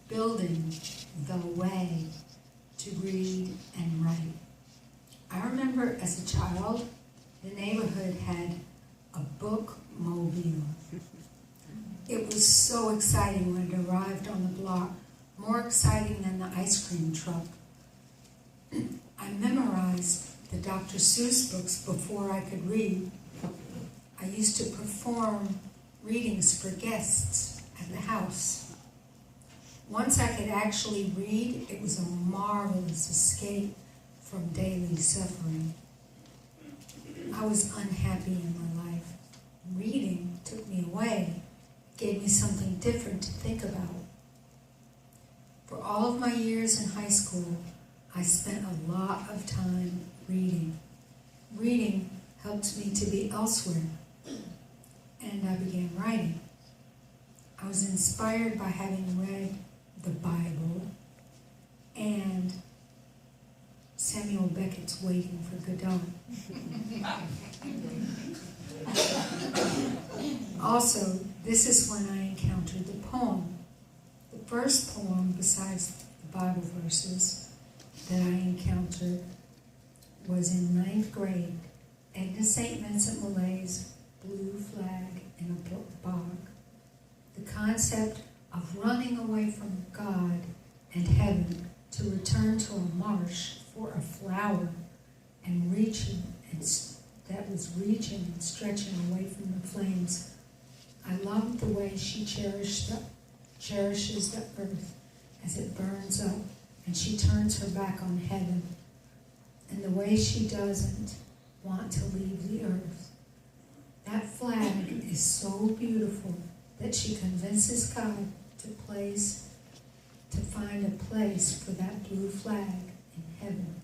building the way to read and write. I remember as a child, the neighborhood had a bookmobile. It was so exciting when it arrived on the block, more exciting than the ice cream truck. I memorized the Dr. Seuss books before I could read. I used to perform readings for guests at the house. Once I could actually read, it was a marvelous escape from daily suffering. I was unhappy in my life. Reading took me away, gave me something different to think about. For all of my years in high school, I spent a lot of time reading. Reading helped me to be elsewhere, and I began writing. I was inspired by having read the Bible and Samuel Beckett's Waiting for Godot. Also, this is when I encountered the poem. The first poem, besides the Bible verses, that I encountered was in 9th grade, Agnes St. Vincent Millay's Blue Flag in a Bog. The concept of running away from God and heaven to return to a marsh for a flower and that was reaching and stretching away from the flames. I loved the way she cherishes the earth as it burns up and she turns her back on heaven, and the way she doesn't want to leave the earth. That flag is so beautiful that she convinces God to find a place for that blue flag in heaven.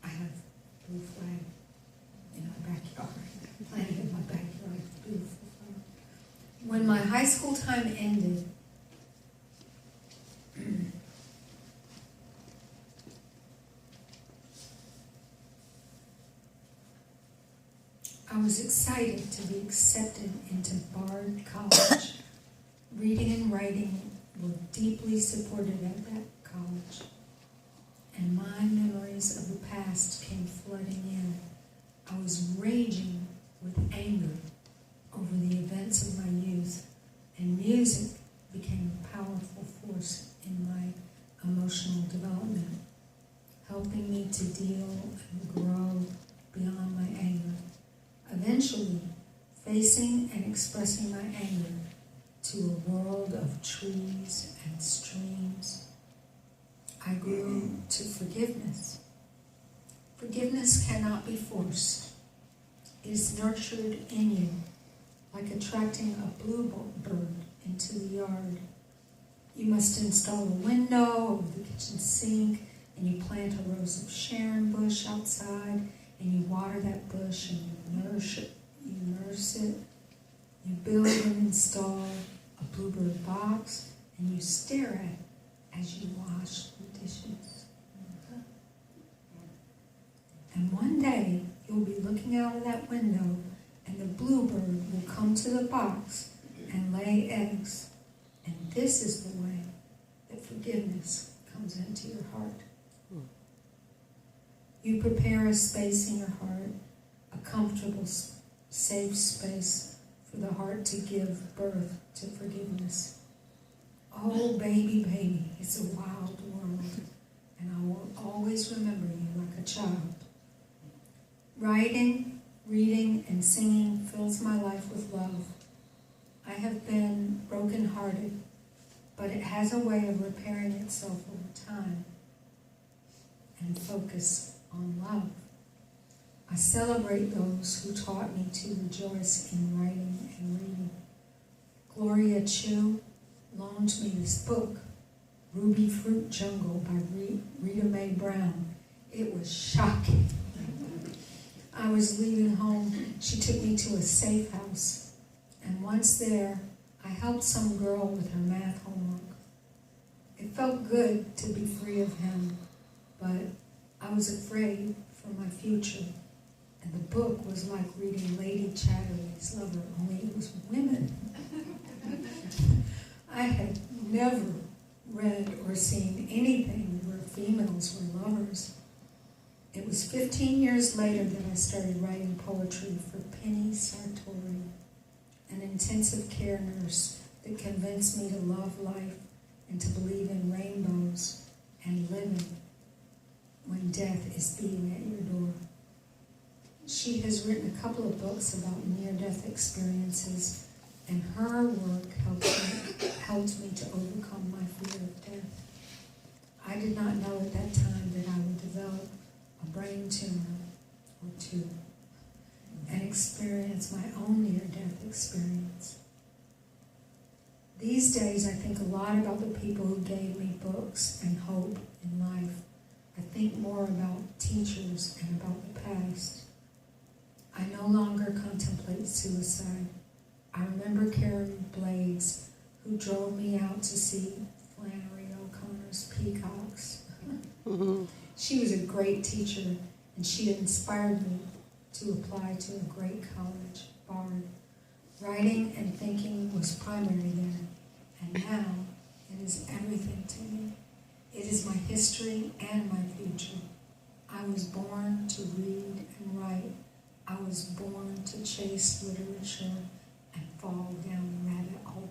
I have a blue flag in my backyard, planted in my backyard. It's beautiful. When my high school time ended, I was excited to be accepted into Bard College. Reading and writing were deeply supported at that college, and my memories of the past came flooding in. I was raging with anger over the events of my youth, and music became a powerful force in my emotional development, helping me to deal and grow beyond my anger. Eventually, facing and expressing my anger to a world of trees and streams, I grew to forgiveness. Forgiveness cannot be forced. It is nurtured in you, like attracting a bluebird into the yard. You must install a window over the kitchen sink, and you plant a rose of Sharon bush outside, and you water that bush, and you nurse it. You build and install a bluebird box, and you stare at it as you wash the dishes. And one day, you'll be looking out of that window, and the bluebird will come to the box and lay eggs. And this is the way that forgiveness comes into your heart. You prepare a space in your heart, a comfortable, safe space for the heart to give birth to forgiveness. Oh, baby, baby, it's a wild world, and I will always remember you like a child. Writing, reading, and singing fills my life with love. I have been brokenhearted, but it has a way of repairing itself over time and focus on love. I celebrate those who taught me to rejoice in writing and reading. Gloria Chu loaned me this book, Ruby Fruit Jungle by Rita Mae Brown. It was shocking. I was leaving home. She took me to a safe house, and once there, I helped some girl with her math homework. It felt good to be free of him, but I was afraid for my future. And the book was like reading Lady Chatterley's Lover, only it was women. I had never read or seen anything where females were lovers. It was 15 years later that I started writing poetry for Penny Sartori, an intensive care nurse that convinced me to love life and to believe in rainbows and living when death is beating at your door. She has written a couple of books about near-death experiences, and her work helped me to overcome my fear of death. I did not know at that time that I would develop a brain tumor or two and experience my own near-death experience. These days, I think a lot about the people who gave me books and hope in life. I think more about teachers and about the past. I no longer contemplate suicide. I remember Karen Blades, who drove me out to see Flannery O'Connor's peacocks. She was a great teacher, and she inspired me to apply to a great college, Bard. Writing and thinking was primary then, and now it is everything to me. It is my history and my future. I was born to read and write. I was born to chase literature and fall down the rabbit hole.